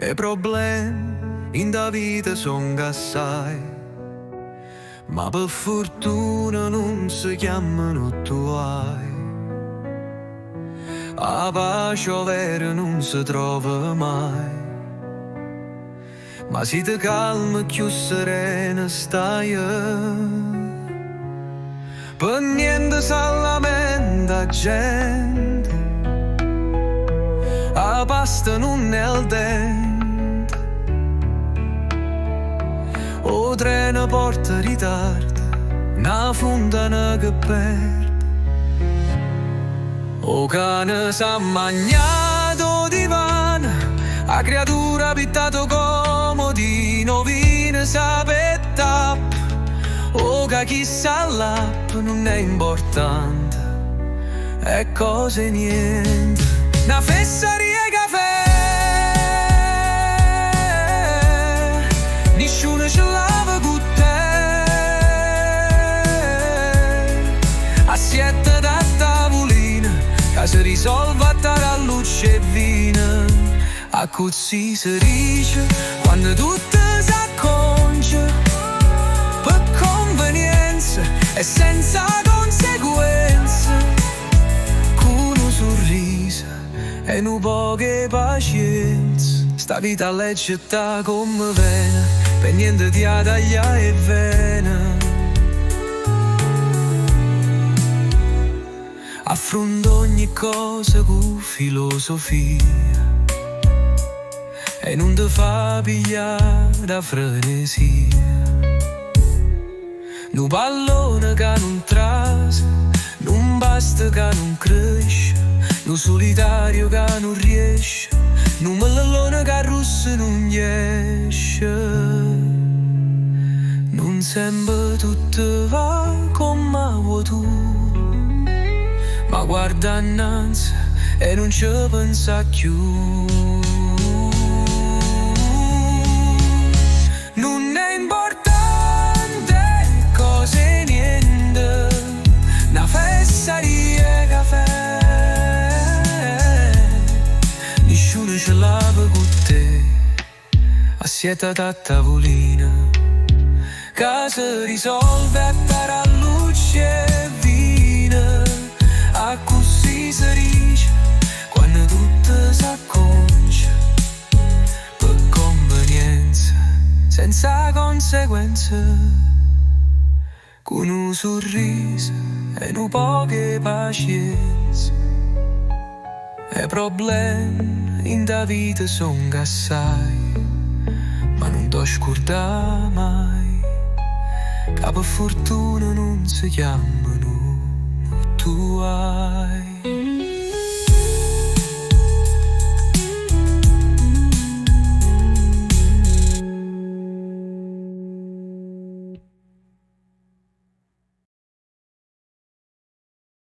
E problemi in da vita son assai, ma per fortuna non si chiamano tuoi. La pace vera non si trova mai, ma si ti calma più serena stai. Per niente si lamenta gente, la pasta non è al dente, o treno porta ritardo, una fontana che perde, o cane s'ha magnato divano, la creatura pittato comodino, vino sape tappa, o che chissà l'app non è importante, è cose niente. Una fesseria e caffè, nessuno ce lava con te, assietta da tavolina, che si risolve a tara a luce e vino, a così si dice quando tutto si acconcia, per convenienza e senza conseguenze, con un sorriso e un po' che pazienza, sta vita leggetta come vena, per niente ti ha taglia e vena. Affronto ogni cosa con filosofia e non ti fa pigliare da frenesia. Un pallone che non trasa, non basta che non cresce, un solitario che non riesce, un mellone che russa non esce. Non sempre tutto va come vuoi tu, ma guarda innanzi e non ci pensa più. Non è importante cose niente, una fesseria e caffè, nessuno ce lava con te, assietata a tavolina, che si risolve a tara a luce e vino, a così si dice quando tutto si acconcia, per convenienza senza conseguenze, con un sorriso e un po' che pazienza. E problemi in da vita son assai, ma non t'ho scordato mai, che per fortuna non si chiamano tuoi.